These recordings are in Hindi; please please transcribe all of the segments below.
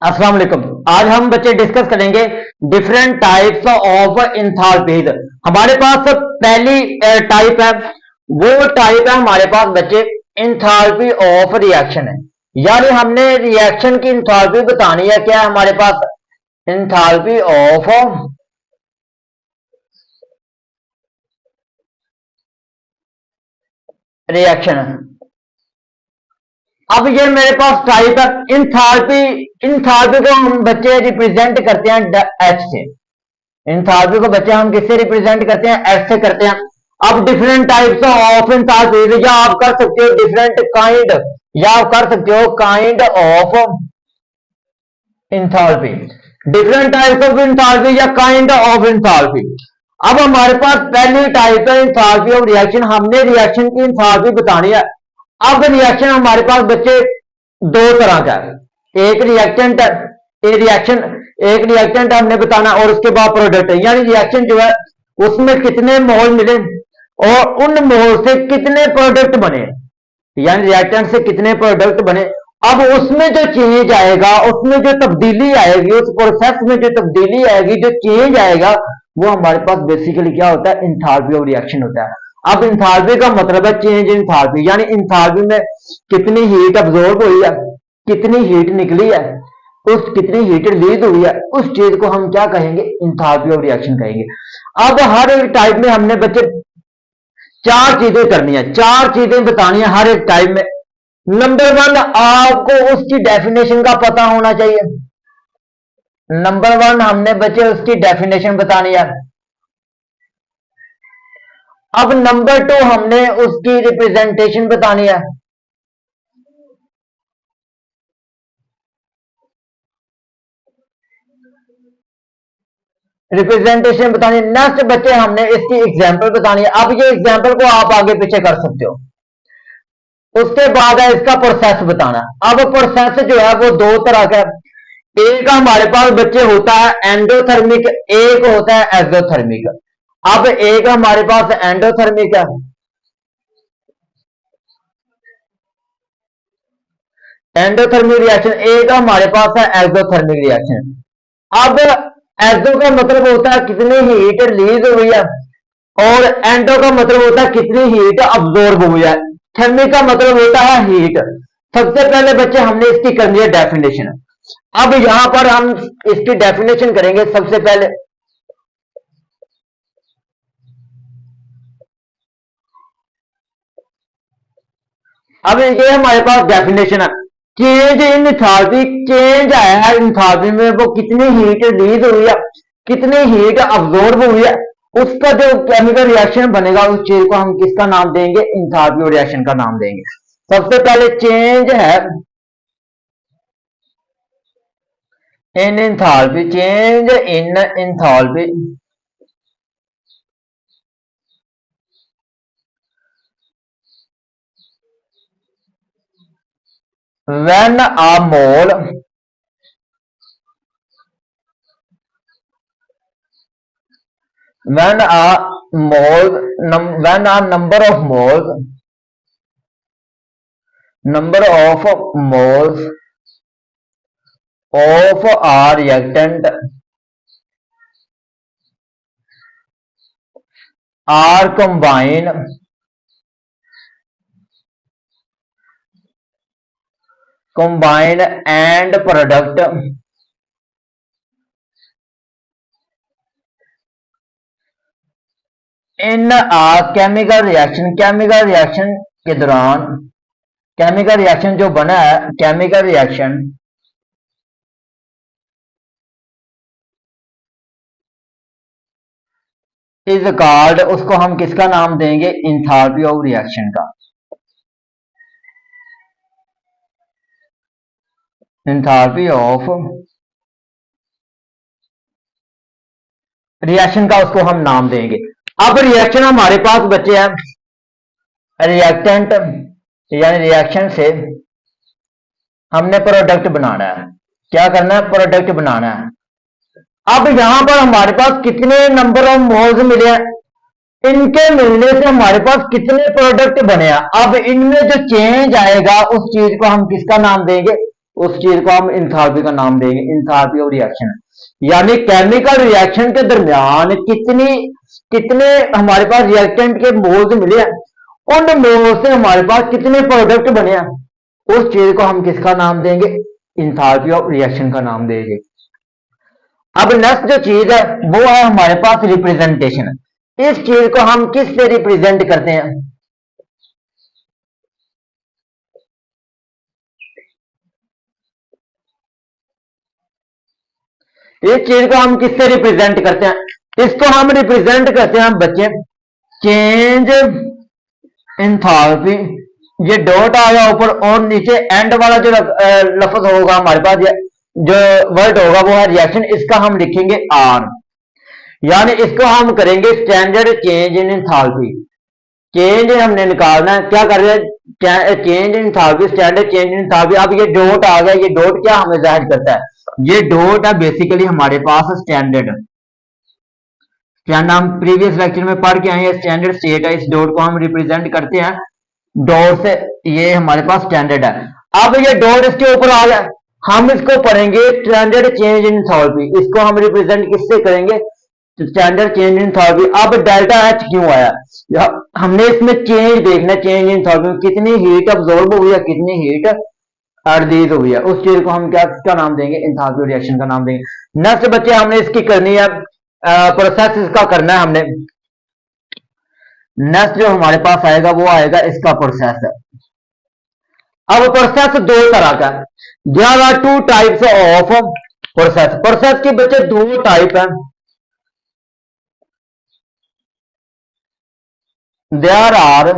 अस्सलाम वालेकुम। आज हम बच्चे डिस्कस करेंगे डिफरेंट टाइप्स ऑफ इंथाल्पीज। हमारे पास पहली टाइप है, वो टाइप है हमारे पास बच्चे इंथाल्पी ऑफ रिएक्शन है। यानी हमने रिएक्शन की इंथाल्पी बतानी है। क्या है हमारे पास? Enthalpy of reaction. अब ये मेरे पास टाइप है इंथाल्पी। इंथाल्पी को हम बच्चे रिप्रेजेंट करते हैं एच से। इंथाल्पी को बच्चे हम किससे रिप्रेजेंट करते हैं? एच से करते हैं। अब डिफरेंट टाइप्स ऑफ इंथाल्पी, या आप कर सकते हो डिफरेंट काइंड, या आप कर सकते हो kind of enthalpy. Different types of enthalpy या काइंड ऑफ इंथाल्पी। अब हमारे पास पहली टाइप है इंथाल्पी ऑफ रिएक्शन। हमने रिएक्शन की इंथाल्पी बतानी है। अब रिएक्शन हमारे पास बच्चे दो तरह का है। एक रिएक्टेंट, एक रिएक्टेंट हमने बताना और उसके बाद प्रोडक्ट। यानी रिएक्शन जो है उसमें कितने मोल मिले और उन मोल से कितने प्रोडक्ट बने, यानी रिएक्टेंट से कितने प्रोडक्ट बने। अब उसमें जो चेंज आएगा, उसमें जो तब्दीली आएगी, उस प्रोसेस में जो तब्दीली आएगी, जो चेंज आएगा, वो हमारे पास बेसिकली क्या होता है? इंथाल्पी ऑफ रिएक्शन होता है। अब इंथाल्पी का मतलब है चेंज इन इंथाल्पी, यानी इंथाल्पी में कितनी हीट अब्जॉर्ब हुई है, कितनी हीट निकली है, उस कितनी हीट रिलीज हुई है, उस चीज को हम क्या कहेंगे? इंथाल्पी ऑफ रिएक्शन कहेंगे। अब हर एक टाइप में हमने बच्चे चार चीजें करनी है, चार चीजें बतानी है हर एक टाइप में। नंबर वन, आपको उसकी डेफिनेशन का पता होना चाहिए। नंबर वन, हमने बच्चे उसकी डेफिनेशन बतानी है। अब नंबर टू, हमने उसकी रिप्रेजेंटेशन बतानी है। रिप्रेजेंटेशन बतानी। नेक्स्ट बच्चे हमने इसकी एग्जांपल बतानी है। अब ये एग्जांपल को आप आगे पीछे कर सकते हो। उसके बाद है इसका प्रोसेस बताना। अब प्रोसेस जो है वो दो तरह का है। एक हमारे पास बच्चे होता है एंडोथर्मिक, एक होता है एक्सोथर्मिक। अब एक हमारे पास एंडोथर्मिक है, एंडोथर्मिक रिएक्शन। एक हमारे पास है एक्सोथर्मिक रिएक्शन। अब एक्सो का मतलब होता है कितनी हीट रिलीज हुई है, और एंडो का मतलब होता है कितनी हीट अब्जॉर्ब हुई है। थर्मिक का मतलब होता है हीट। सबसे पहले बच्चे हमने इसकी करनी है डेफिनेशन। अब यहां पर हम इसकी डेफिनेशन करेंगे सबसे पहले। अब ये हमारे पास डेफिनेशन है। चेंज इन इंथाल्पी, चेंज आया है इंथाल्पी में, वो कितनी हीट रिलीज हुई है, कितनी हीट अब्जॉर्ब हुई है, उसका जो केमिकल रिएक्शन बनेगा, उस चीज को हम किसका नाम देंगे? इंथाल्पी रिएक्शन का नाम देंगे। सबसे पहले चेंज है in enthalpy, change in enthalpy when a mole when a when a number of moles of a reactant are combined and product in a chemical reaction, chemical reaction के दौरान, केमिकल रिएक्शन जो बना है, केमिकल रिएक्शन इज कॉल्ड, उसको हम किसका नाम देंगे? इंथाल्पी ऑफ रिएक्शन का। इंथाल्पी ऑफ रिएक्शन का उसको हम नाम देंगे। अब रिएक्शन हमारे पास बचे हैं रिएक्टेंट, यानी रिएक्शन से हमने प्रोडक्ट बनाना है। क्या करना है? प्रोडक्ट बनाना है। अब यहां पर हमारे पास कितने नंबर ऑफ मोल्स मिले हैं, इनके मिलने से हमारे पास कितने प्रोडक्ट बने हैं। अब इनमें जो चेंज आएगा, उस चीज को हम किसका नाम देंगे? उस चीज को हम इंथैल्पी का नाम देंगे, इंथैल्पी ऑफ रिएक्शन। यानी केमिकल रिएक्शन के दरमियान कितने हमारे पास रिएक्टेंट के मोल्स मिले हैं, उन मोल्स से हमारे पास कितने प्रोडक्ट बने हैं, उस चीज को हम किसका नाम देंगे, इंथैल्पी ऑफ रिएक्शन का नाम देंगे। अब नेक्स्ट जो चीज है वो है हमारे पास रिप्रेजेंटेशन। इस चीज को हम किस से रिप्रेजेंट करते हैं, इस चीज को हम किससे रिप्रेजेंट करते हैं, इसको हम रिप्रेजेंट करते हैं बच्चे चेंज इंथैल्पी, ये डॉट आ गया ऊपर और नीचे एंड वाला जो लफ्ज होगा हमारे पास, जो वर्ड होगा वो है रिएक्शन, इसका हम लिखेंगे आर। यानी इसको हम करेंगे standard change in enthalpy. Change हमने निकालना है, क्या कर रहे हैं, change in enthalpy, standard change in enthalpy. अब ये डॉट आ गया, ये डॉट क्या हमें जाहिर करता है, ये डॉट है बेसिकली हमारे पास स्टैंडर्ड, हम प्रीवियस लेक्चर में पढ़ के आए हैं, स्टैंडर्ड स्टेट है, इस डॉट को हम रिप्रेजेंट करते हैं डॉट से, ये हमारे पास स्टैंडर्ड है। अब ये डॉट इसके ऊपर आ गया, हम इसको पढ़ेंगे स्टैंडर्ड चेंज इन इंथैल्पी, इसको हम रिप्रेजेंट किससे करेंगे, स्टैंडर्ड चेंज इन इंथैल्पी। अब डेल्टा एच क्यों आया, हमने इसमें चेंज देखना, चेंज इन इंथैल्पी में कितनी हीट अब्सॉर्ब हुई है, कितनी हीट रिलीज हुई है, उस चीज को हम क्या नाम देंगे, इंथैल्पी रिएक्शन का नाम देंगे। नेक्स्ट बच्चे हमने इसकी करनी है प्रोसेस, इसका करना है हमने। नेक्स्ट जो हमारे पास आएगा वो आएगा इसका प्रोसेस। अब प्रोसेस दो तरह का है, there are two types of process. Process के बच्चे दो टाइप हैं, there are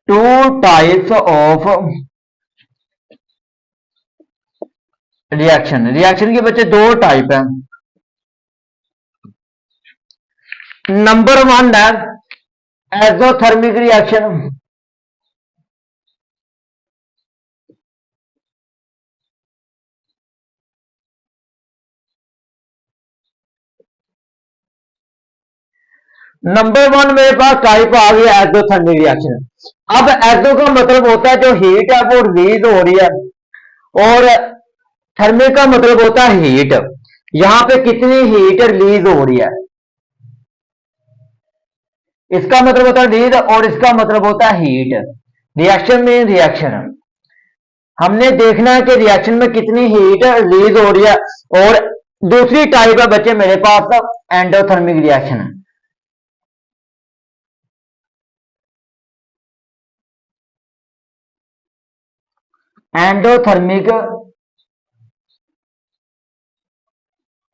two types of reaction. Reaction के बच्चे दो टाइप हैं। नंबर वन है एक्सोथर्मिक रिएक्शन, नंबर वन मेरे पास टाइप आ गया एक्सोथर्मिक रिएक्शन। अब एक्सो का मतलब होता है जो हीट है वो रिलीज हो रही है, और थर्मिक का मतलब होता है हीट, यहां पे कितनी हीट रिलीज हो रही है, इसका मतलब होता है रीड और इसका मतलब होता है हीट। रिएक्शन में रिएक्शन हमने देखना है कि रिएक्शन में कितनी हीट रिलीज हो रही है। और दूसरी टाइप है बच्चे मेरे पास एंडोथर्मिक रिएक्शन। एंडोथर्मिक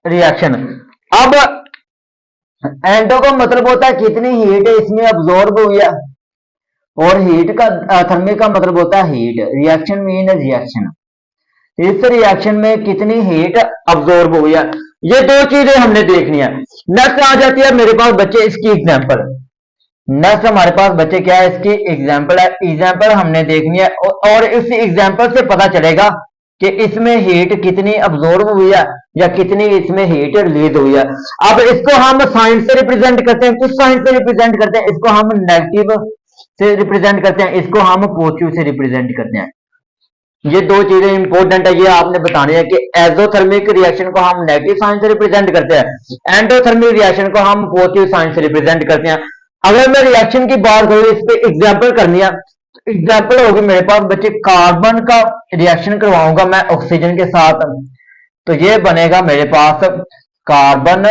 रिएक्शन, अब एंडो का मतलब होता है कितनी हीट इसमें अब्सॉर्ब हुई है, और हीट का थर्मिक का मतलब होता है हीट। रिएक्शन मीन रिएक्शन, इस रिएक्शन में कितनी हीट अब्सॉर्ब हुई है, ये दो चीजें हमने देखनी है। नेक्स्ट आ जाती है मेरे पास बच्चे इसकी एग्जांपल। नेक्स्ट हमारे पास बच्चे क्या है, इसकी एग्जांपल है। एग्जांपल हमने देखनी है और इस एग्जांपल से पता चलेगा कि इसमें हीट कितनी अब्सॉर्ब हुई है या कितनी इसमें हीट रिलीज हुई है। अब इसको हम साइन से रिप्रेजेंट करते हैं, किस साइन से रिप्रेजेंट करते हैं, इसको हम नेगेटिव से रिप्रेजेंट करते हैं, इसको हम पॉजिटिव से रिप्रेजेंट करते हैं। ये दो चीजें इंपॉर्टेंट है, ये आपने बतानी है कि एक्सोथर्मिक रिएक्शन को हम नेगेटिव साइन से रिप्रेजेंट करते हैं, एंडोथर्मिक रिएक्शन को हम पॉजिटिव साइन से रिप्रेजेंट करते हैं। अगर मैं रिएक्शन की बात करूं, इस पे एग्जांपल करनी है, एग्जांपल होगी मेरे पास बच्चे कार्बन का रिएक्शन करवाऊंगा मैं ऑक्सीजन के साथ, तो ये बनेगा मेरे पास कार्बन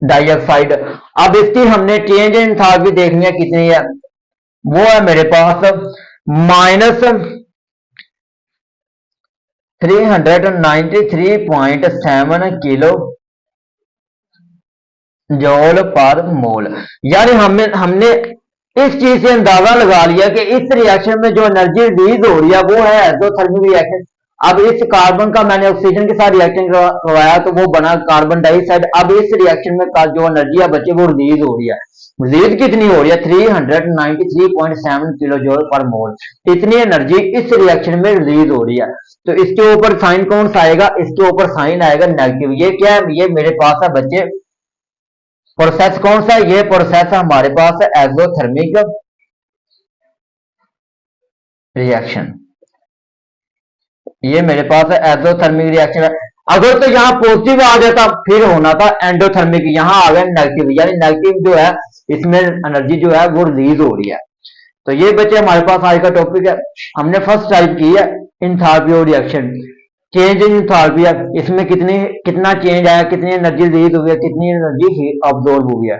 डाइऑक्साइड। अब इसकी हमने चेंज इन एंथैल्पी देखनी है कितनी है, वो है मेरे पास माइनस 393.7 किलो जॉल पर मोल। यानी हमने इस चीज से अंदाजा लगा लिया कि इस रिएक्शन में जो एनर्जी रिलीज हो रही है वो है एक्सोथर्मिक रिएक्शन। अब इस कार्बन का मैंने ऑक्सीजन के साथ रिएक्शन करवाया तो वो बना कार्बन डाइऑक्साइड। अब इस रिएक्शन में जो एनर्जी है बच्चे वो रिलीज हो रही है, रिलीज कितनी हो रही है, 393.7 किलो जॉल पर मोल, इतनी एनर्जी इस रिएक्शन में रिलीज हो रही है। तो इसके ऊपर साइन कौन सा आएगा, इसके ऊपर साइन आएगा नेगेटिव। ये क्या है, ये मेरे पास है बच्चे प्रोसेस कौन सा, ये प्रोसेस हमारे पास है एक्सोथर्मिक रिएक्शन। ये मेरे पास एग्जोथर्मिक रिएक्शन है। अगर तो यहाँ पॉजिटिव आ जाता फिर होना था एंडोथर्मिक, यहाँ आ गया नेगेटिव, यानी नेगेटिव जो है इसमें एनर्जी जो है वो रिलीज हो रही है। तो ये बच्चे हमारे पास आज का टॉपिक है। हमने फर्स्ट टाइप की है enthalpy of reaction, change in enthalpy है, इसमें कितना चेंज आया, कितनी एनर्जी रिलीज हुई है, कितनी एनर्जी अब्सॉर्ब हुई है।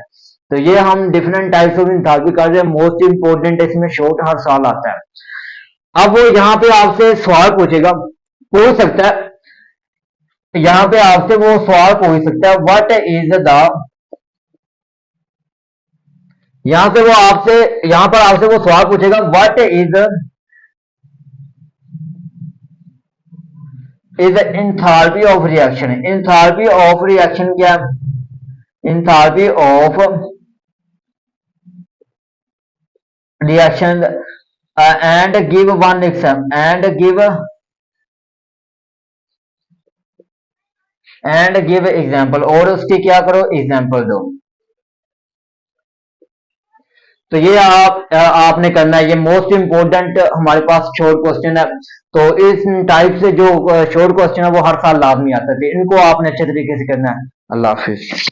तो ये हम डिफरेंट टाइप्स ऑफ इंथैल्पी कर रहे हैं। मोस्ट इंपोर्टेंट इसमें शॉर्ट हर साल आता है। अब वो यहाँ पे आपसे सवाल पूछेगा, पूछ सकता है, यहाँ पे आपसे वो सवाल पूछ सकता है व्हाट इज द, यहाँ से वो आपसे, यहाँ पर आपसे वो सवाल पूछेगा what is enthalpy of reaction. Enthalpy of reaction क्या है? Enthalpy of reaction and give one example, and give example, और उसकी क्या करो, एग्जाम्पल दो। तो ये आपने करना है, ये मोस्ट इंपोर्टेंट हमारे पास शॉर्ट क्वेश्चन है। तो इस टाइप से जो शॉर्ट क्वेश्चन है वो हर साल लाजमी आता है, इनको आपने अच्छे तरीके से करना है। अल्लाह हाफिज।